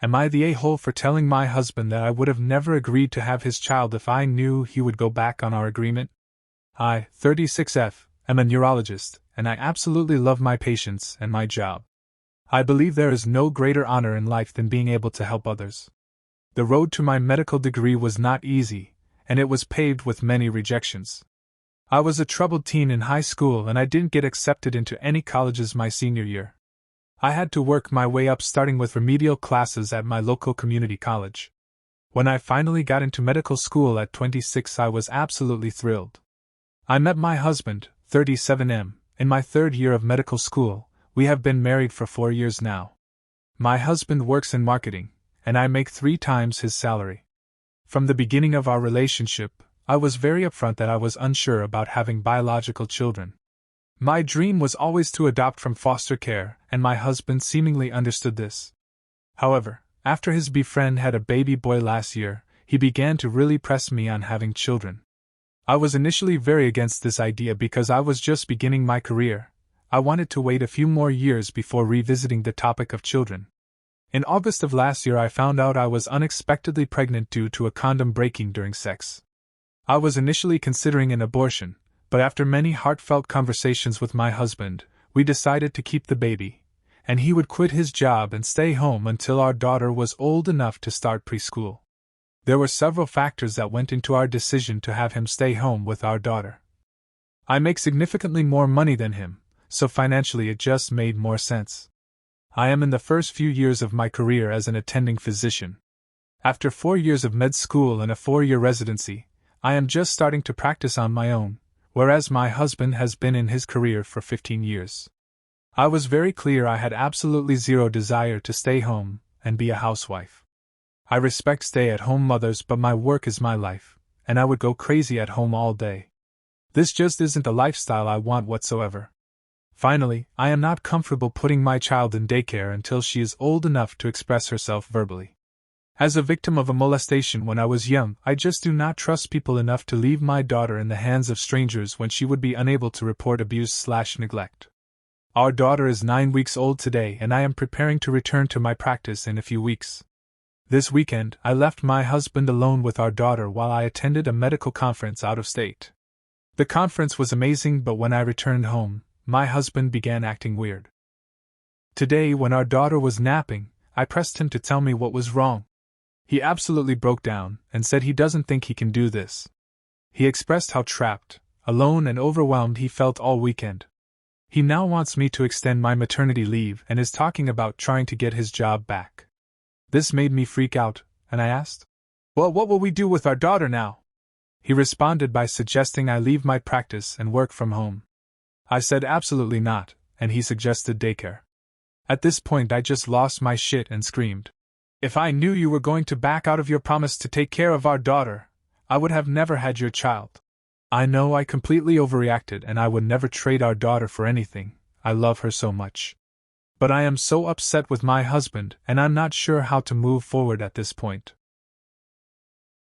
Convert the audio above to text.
Am I the a-hole for telling my husband that I would have never agreed to have his child if I knew he would go back on our agreement? I, 36F, am a neurologist, and I absolutely love my patients and my job. I believe there is no greater honor in life than being able to help others. The road to my medical degree was not easy, and it was paved with many rejections. I was a troubled teen in high school and I didn't get accepted into any colleges my senior year. I had to work my way up, starting with remedial classes at my local community college. When I finally got into medical school at 26, I was absolutely thrilled. I met my husband, 37M, in my third year of medical school. We have been married for 4 years now. My husband works in marketing, and I make 3 times his salary. From the beginning of our relationship, I was very upfront that I was unsure about having biological children. My dream was always to adopt from foster care, and my husband seemingly understood this. However, after his befriend had a baby boy last year, he began to really press me on having children. I was initially very against this idea because I was just beginning my career. I wanted to wait a few more years before revisiting the topic of children. In August of last year, I found out I was unexpectedly pregnant due to a condom breaking during sex. I was initially considering an abortion, but after many heartfelt conversations with my husband, we decided to keep the baby, and he would quit his job and stay home until our daughter was old enough to start preschool. There were several factors that went into our decision to have him stay home with our daughter. I make significantly more money than him, so financially it just made more sense. I am in the first few years of my career as an attending physician. After 4 years of med school and a 4-year residency, I am just starting to practice on my own, whereas my husband has been in his career for 15 years. I was very clear I had absolutely zero desire to stay home and be a housewife. I respect stay-at-home mothers, but my work is my life, and I would go crazy at home all day. This just isn't the lifestyle I want whatsoever. Finally, I am not comfortable putting my child in daycare until she is old enough to express herself verbally. As a victim of a molestation when I was young, I just do not trust people enough to leave my daughter in the hands of strangers when she would be unable to report abuse/neglect. Our daughter is 9 weeks old today, and I am preparing to return to my practice in a few weeks. This weekend, I left my husband alone with our daughter while I attended a medical conference out of state. The conference was amazing, but when I returned home, my husband began acting weird. Today, when our daughter was napping, I pressed him to tell me what was wrong. He absolutely broke down and said he doesn't think he can do this. He expressed how trapped, alone, and overwhelmed he felt all weekend. He now wants me to extend my maternity leave and is talking about trying to get his job back. This made me freak out, and I asked, "Well, what will we do with our daughter now?" He responded by suggesting I leave my practice and work from home. I said absolutely not, and he suggested daycare. At this point, I just lost my shit and screamed, "If I knew you were going to back out of your promise to take care of our daughter, I would have never had your child. I know I completely overreacted and I would never trade our daughter for anything, I love her so much. But I am so upset with my husband and I'm not sure how to move forward at this point."